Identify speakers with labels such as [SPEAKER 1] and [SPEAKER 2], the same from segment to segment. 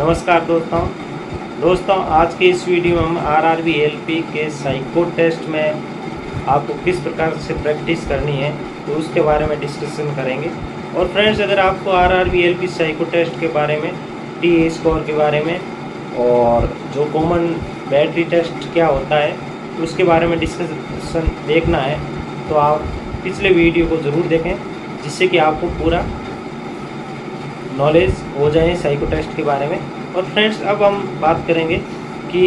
[SPEAKER 1] नमस्कार दोस्तों आज के इस वीडियो में हम आरआरबी एलपी के साइको टेस्ट में आपको किस प्रकार से प्रैक्टिस करनी है तो उसके बारे में डिस्कशन करेंगे। और फ्रेंड्स, अगर आपको आरआरबी एलपी साइको टेस्ट के बारे में, टी स्कोर के बारे में और जो कॉमन बैटरी टेस्ट क्या होता है उसके बारे में डिस्कशन देखना है तो आप पिछले वीडियो को ज़रूर देखें, जिससे कि आपको पूरा नॉलेज हो जाए साइको टेस्ट के बारे में। और फ्रेंड्स, अब हम बात करेंगे कि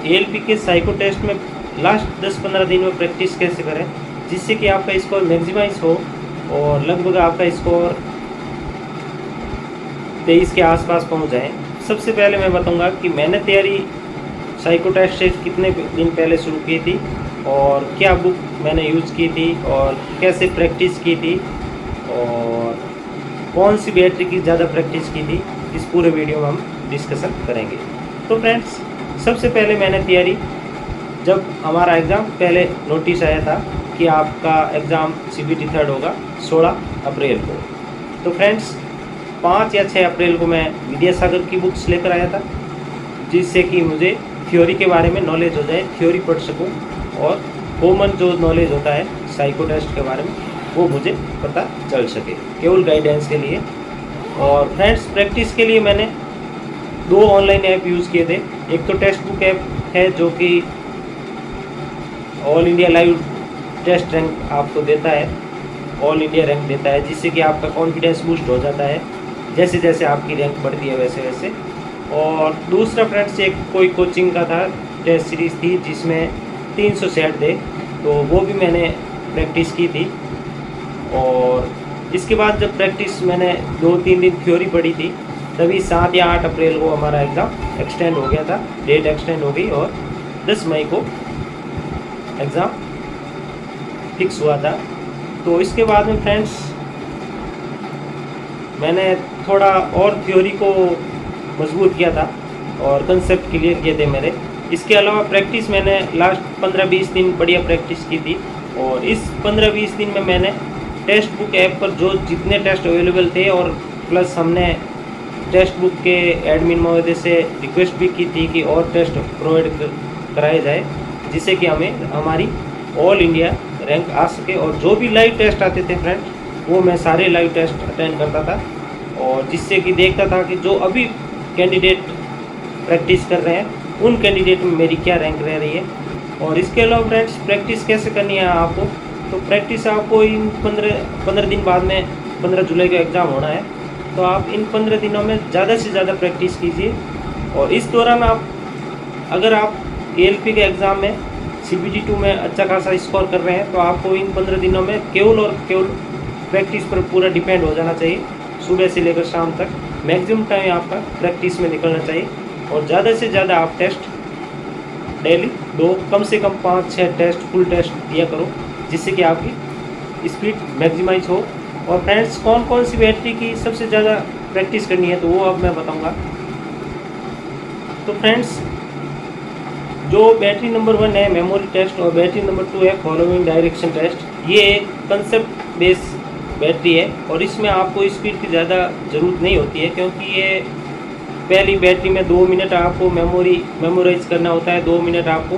[SPEAKER 1] एलपी के साइको टेस्ट में लास्ट 10-15 दिन में प्रैक्टिस कैसे करें, जिससे कि आपका स्कोर मैक्सिमाइज हो और लगभग आपका स्कोर 23 के आसपास पहुंच जाए। सबसे पहले मैं बताऊंगा कि मैंने तैयारी साइको टेस्ट से कितने दिन पहले शुरू की थी और क्या बुक मैंने यूज़ की थी और कैसे प्रैक्टिस की थी और कौन सी बैटरी की ज़्यादा प्रैक्टिस की थी, इस पूरे वीडियो में हम डिस्कशन करेंगे। तो फ्रेंड्स, सबसे पहले मैंने तैयारी, जब हमारा एग्ज़ाम पहले नोटिस आया था कि आपका एग्ज़ाम सीबीटी 3rd होगा 16 अप्रैल को, तो फ्रेंड्स 5 या 6 अप्रैल को मैं विद्यासागर की बुक्स लेकर आया था, जिससे कि मुझे थ्योरी के बारे में नॉलेज हो जाए, थ्योरी पढ़ सकूं और कॉमन जो नॉलेज होता है साइको टेस्ट के बारे में वो मुझे पता चल सके, केवल गाइडेंस के लिए। और फ्रेंड्स, प्रैक्टिस के लिए मैंने 2 ऑनलाइन ऐप यूज़ किए थे। एक तो टेक्स्ट बुक ऐप है जो कि all India live test rank आपको देता है, ऑल इंडिया रैंक देता है, जिससे कि आपका कॉन्फिडेंस बूस्ट हो जाता है जैसे जैसे आपकी रैंक बढ़ती है वैसे वैसे। और दूसरा फ्रेंड्स, एक कोई कोचिंग का था, टेस्ट सीरीज़ थी जिसमें 300 सेट थे, तो वो भी मैंने प्रैक्टिस की थी। और इसके बाद जब प्रैक्टिस मैंने 2-3 दिन थ्योरी पढ़ी थी, तभी 7 या 8 अप्रैल को हमारा एग्ज़ाम एक्सटेंड हो गया था, डेट एक्सटेंड हो गई और 10 मई को एग्ज़ाम फिक्स हुआ था। तो इसके बाद में फ्रेंड्स मैंने थोड़ा और थ्योरी को मजबूत किया था और कंसेप्ट क्लियर किए थे मेरे। इसके अलावा प्रैक्टिस मैंने लास्ट 15-20 दिन बढ़िया प्रैक्टिस की थी। और इस 15-20 दिन में मैंने टेक्स्ट बुक ऐप पर जो जितने टेस्ट अवेलेबल थे और प्लस हमने टेक्स्ट बुक के एडमिन महोदय से रिक्वेस्ट भी की थी कि और टेस्ट प्रोवाइड कराए जाए, जिससे कि हमें हमारी ऑल इंडिया रैंक आ सके। और जो भी लाइव टेस्ट आते थे फ्रेंड्स, वो मैं सारे लाइव टेस्ट अटेंड करता था और जिससे कि देखता था कि जो अभी कैंडिडेट प्रैक्टिस कर रहे हैं उन कैंडिडेट में मेरी क्या रैंक रह रही है। और इसके अलावा फ्रेंड्स, प्रैक्टिस कैसे करनी है आपको, तो प्रैक्टिस आपको इन 15 दिन बाद में 15 जुलाई का एग्ज़ाम होना है, तो आप इन 15 दिनों में ज़्यादा से ज़्यादा प्रैक्टिस कीजिए। और इस दौरान अगर आप एलपी के एग्ज़ाम में सीबीटी 2 में अच्छा खासा स्कोर कर रहे हैं, तो आपको इन 15 दिनों में केवल और केवल प्रैक्टिस पर पूरा डिपेंड हो जाना चाहिए। सुबह से लेकर शाम तक मैक्सिमम टाइम आपका प्रैक्टिस में निकलना चाहिए और ज़्यादा से ज़्यादा आप टेस्ट डेली 2, कम से कम 5-6 टेस्ट फुल टेस्ट दिया करो, जिससे कि आपकी स्पीड मैक्सिमाइज हो। और फ्रेंड्स, कौन कौन सी बैटरी की सबसे ज़्यादा प्रैक्टिस करनी है तो वो अब मैं बताऊंगा। तो फ्रेंड्स, जो बैटरी नंबर 1 है मेमोरी टेस्ट और बैटरी नंबर 2 है फॉलोइंग डायरेक्शन टेस्ट, ये एक कंसेप्ट बेस्ड बैटरी है और इसमें आपको स्पीड की ज़्यादा ज़रूरत नहीं होती है, क्योंकि ये पहली बैटरी में 2 मिनट आपको मेमोराइज करना होता है, 2 मिनट आपको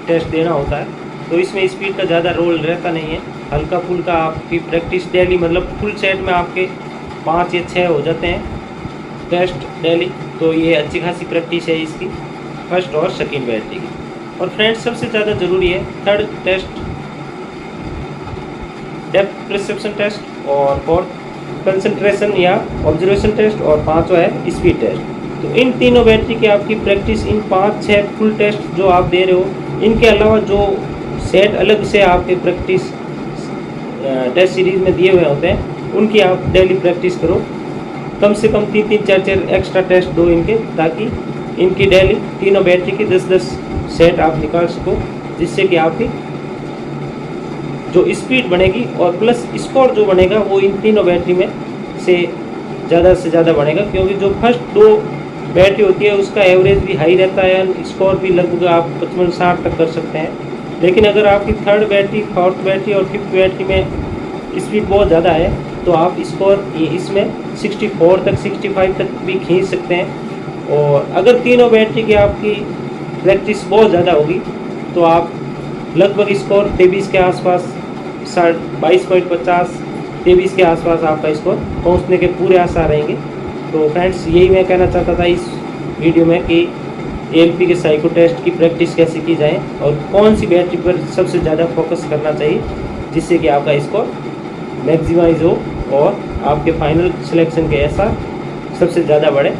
[SPEAKER 1] टेस्ट देना होता है, तो इसमें स्पीड का ज़्यादा रोल रहता नहीं है। हल्का फुल्का आपकी प्रैक्टिस डेली, मतलब फुल सेट में आपके 5 या 6 हो जाते हैं टेस्ट डेली, तो ये अच्छी खासी प्रैक्टिस है इसकी फर्स्ट और सेकेंड बैटरी की। और फ्रेंड्स, सबसे ज़्यादा ज़रूरी है 3rd test depth perception test और 4th कंसंट्रेशन या ऑब्जर्वेशन टेस्ट और 5वां है स्पीड टेस्ट। तो इन तीनों बैटरी की आपकी प्रैक्टिस, इन 5-6 फुल टेस्ट जो आप दे रहे हो, इनके अलावा जो सेट अलग से आपके प्रैक्टिस टेस्ट सीरीज़ में दिए हुए होते हैं, उनकी आप डेली प्रैक्टिस करो। कम से कम 3-3, 4-4 एक्स्ट्रा टेस्ट दो इनके, ताकि इनकी डेली तीनों बैटरी की 10-10 सेट आप निकाल सको, जिससे कि आपकी जो स्पीड बनेगी और प्लस स्कोर जो बनेगा वो इन तीनों बैटरी में से ज़्यादा बढ़ेगा। क्योंकि जो फर्स्ट 2 बैटरी होती है उसका एवरेज भी हाई रहता है, स्कोर भी लगभग आप 55-60 तक कर सकते हैं। लेकिन अगर आपकी 3rd बैटरी, 4th बैटरी और 5th बैटरी में स्पीड बहुत ज़्यादा है, तो आप स्कोर इसमें 64 तक 65 तक भी खींच सकते हैं। और अगर तीनों बैटरी की आपकी प्रैक्टिस बहुत ज़्यादा होगी तो आप लगभग स्कोर 23 के आसपास 22.50 23 के आसपास आपका स्कोर पहुंचने के पूरे आसार रहेंगे। तो फ्रेंड्स, यही मैं कहना चाहता था इस वीडियो में कि एएलपी के साइको टेस्ट की प्रैक्टिस कैसे की जाए और कौन सी बैटरी पर सबसे ज़्यादा फोकस करना चाहिए जिससे कि आपका स्कोर मैक्सिमाइज हो और आपके फाइनल सिलेक्शन के आसार सबसे ज़्यादा बढ़े।